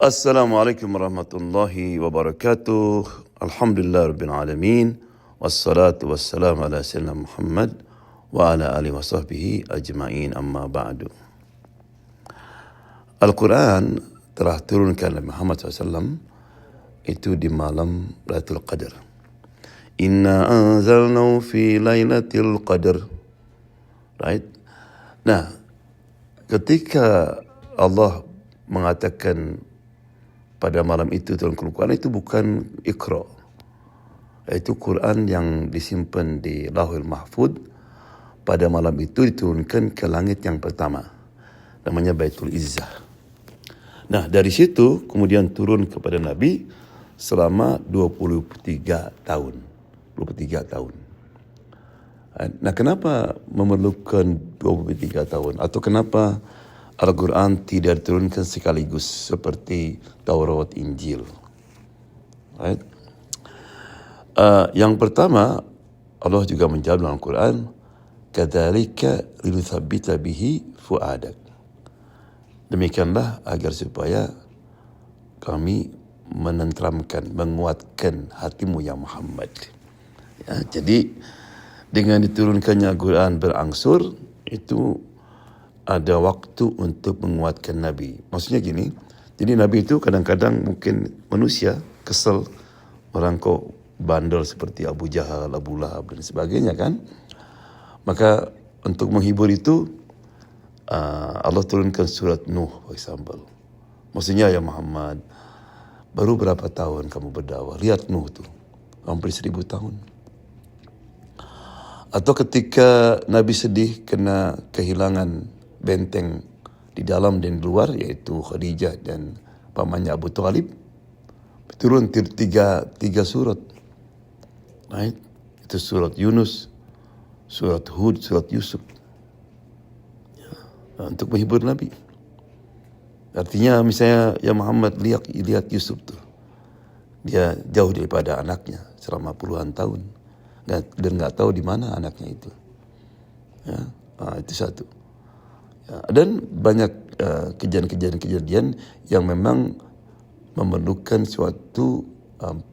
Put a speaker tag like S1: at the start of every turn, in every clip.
S1: Assalamualaikum warahmatullahi wabarakatuh. Alhamdulillah rabbil alamin. Wassalatu wassalamu ala sayyidina Muhammad wa ala alihi wa sahbihi ajma'in, amma ba'du. Al-Quran telah turunkan Nabi Muhammad SAW itu di malam Lailatul Qadar. Inna anzalnahu fi Lailatul Qadar. Right? Nah, ketika Allah mengatakan pada malam itu turun Quran, itu bukan Iqra. Itu Quran yang disimpan di Lauhul Mahfuz. Pada malam itu diturunkan ke langit yang pertama, namanya Baitul Izzah. Nah, dari situ kemudian turun kepada Nabi selama 23 tahun. 23 tahun. Nah, kenapa memerlukan 23 tahun? Atau kenapa Al-Quran tidak diturunkan sekaligus seperti Taurat, Injil? Right? Yang pertama, Allah juga menjawab dalam Al-Quran, kadzalika linutsabbita bihi fuadak. Demikianlah agar supaya kami menenteramkan, menguatkan hatimu ya Muhammad. Ya, jadi dengan diturunkannya Al-Quran berangsur, itu ada waktu untuk menguatkan Nabi. Maksudnya gini, jadi Nabi itu kadang-kadang mungkin manusia kesel, orang kok bandel seperti Abu Jahal, Abu Lahab dan sebagainya kan. Maka untuk menghibur itu Allah turunkan surat Nuh, for example. Maksudnya ya Muhammad, baru berapa tahun kamu berdakwah? Lihat Nuh tuh, hampir 1000 tahun. Atau ketika Nabi sedih kena kehilangan benteng di dalam dan di luar, yaitu Khadijah dan pamannya Abu Thalib, turun tiga surat. Right? Itu surat Yunus, surat Hud, surat Yusuf. Ya, untuk menghibur Nabi. Artinya misalnya ya Muhammad, lihat Yusuf tuh. Dia jauh daripada anaknya selama puluhan tahun. Dan nggak tahu di mana anaknya itu. Ya, itu satu. Ya, dan banyak kejadian-kejadian yang memang memerlukan suatu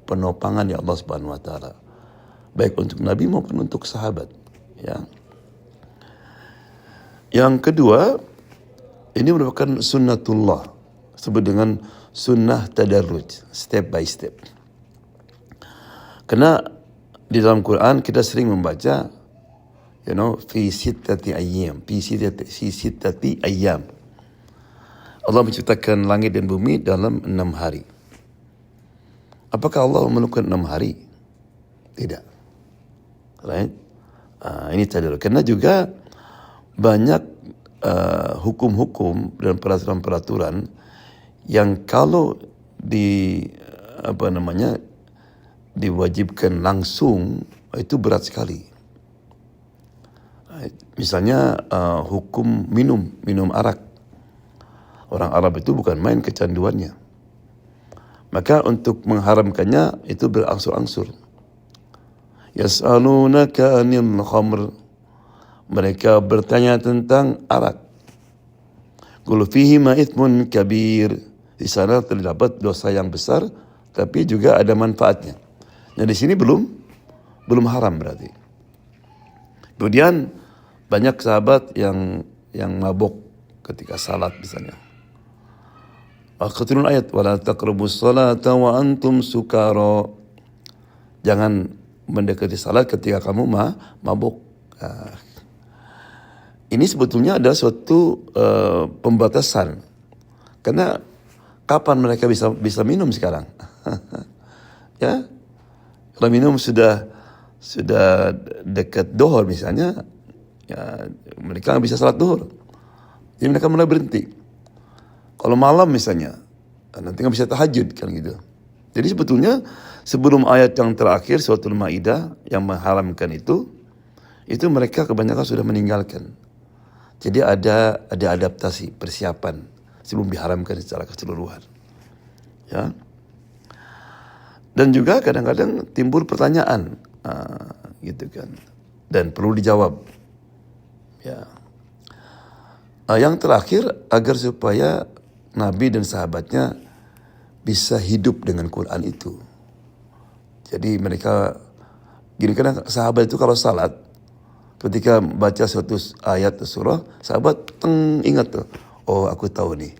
S1: penopangan ya Allah Subhanahu Wa Taala, baik untuk Nabi maupun untuk sahabat. Ya. Yang kedua, ini merupakan sunnatullah, disebut dengan sunnah tadarruj, step by step. Karena di dalam Quran kita sering membaca, fi sittati ayyam, fi sittati ayyam. Allah menciptakan langit dan bumi dalam 6 hari. Apakah Allah memerlukan 6 hari? Tidak. Right? Ini tadarruj. Karena juga banyak hukum-hukum dan peraturan-peraturan yang kalau diwajibkan langsung, itu berat sekali. Misalnya hukum minum arak. Orang Arab itu bukan main kecanduannya. Maka untuk mengharamkannya itu berangsur-angsur. Yas'alunaka 'anil khamr. Mereka bertanya tentang arak. Qul fihi ma itsmun kabir. Di sana terdapat dosa yang besar, tapi juga ada manfaatnya. Nah, di sini belum haram berarti. Kemudian banyak sahabat yang mabuk ketika salat misalnya. Keturun ayat wala taqrabus salata wa antum sukara. Jangan mendekati salat ketika kamu mabuk. Ini sebetulnya ada suatu pembatasan. Karena kapan mereka bisa minum sekarang? Ya. Kalau minum sudah dekat duhur misalnya, ya mereka nggak bisa salat duhur. Jadi mereka mulai berhenti. Kalau malam misalnya, nanti nggak bisa tahajud kan gitu. Jadi sebetulnya sebelum ayat yang terakhir suratul Maidah yang mengharamkan itu mereka kebanyakan sudah meninggalkan. Jadi ada adaptasi, persiapan sebelum diharamkan secara keseluruhan. Ya. Dan juga kadang-kadang timbul pertanyaan, gitu kan, dan perlu dijawab. Ya. Yang terakhir, agar supaya Nabi dan sahabatnya bisa hidup dengan Quran itu. Jadi mereka gini, kadang sahabat itu kalau salat ketika baca suatu ayat atau surah, sahabat ingat tuh, oh aku tahu nih,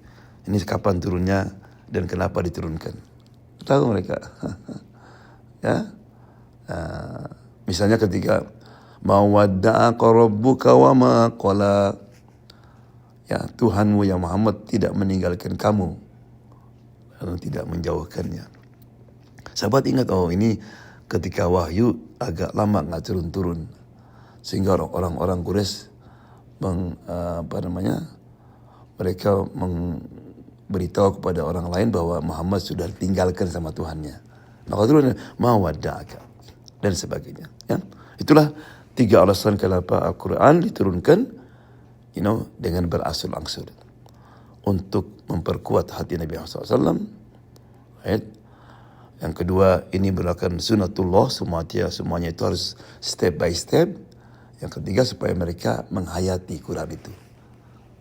S1: ini kapan turunnya dan kenapa diturunkan. Tahu mereka. Ya, misalnya ketika mawadda'aka rabbuka wa ma qala, ya Tuhanmu yang Muhammad tidak meninggalkan kamu lalu tidak menjauhkannya. Sahabat ingat, oh ini ketika wahyu agak lama nggak turun-turun, sehingga orang-orang Quraisy mereka memberitahu kepada orang lain bahwa Muhammad sudah tinggalkan sama Tuhannya. Maka turun mawadda'aka dan sebagainya. Ya, itulah 3 alasan kenapa Al-Quran diturunkan, dengan berangsur-angsur untuk memperkuat hati Nabi Muhammad SAW. Right? Yang kedua, ini merupakan sunatullah, semuanya itu harus step by step. Yang ketiga, supaya mereka menghayati Quran itu,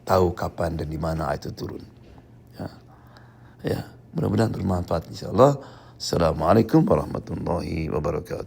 S1: tahu kapan dan di mana ayat itu turun. Ya, mudah-mudahan bermanfaat insyaallah. Assalamualaikum warahmatullahi wabarakatuh.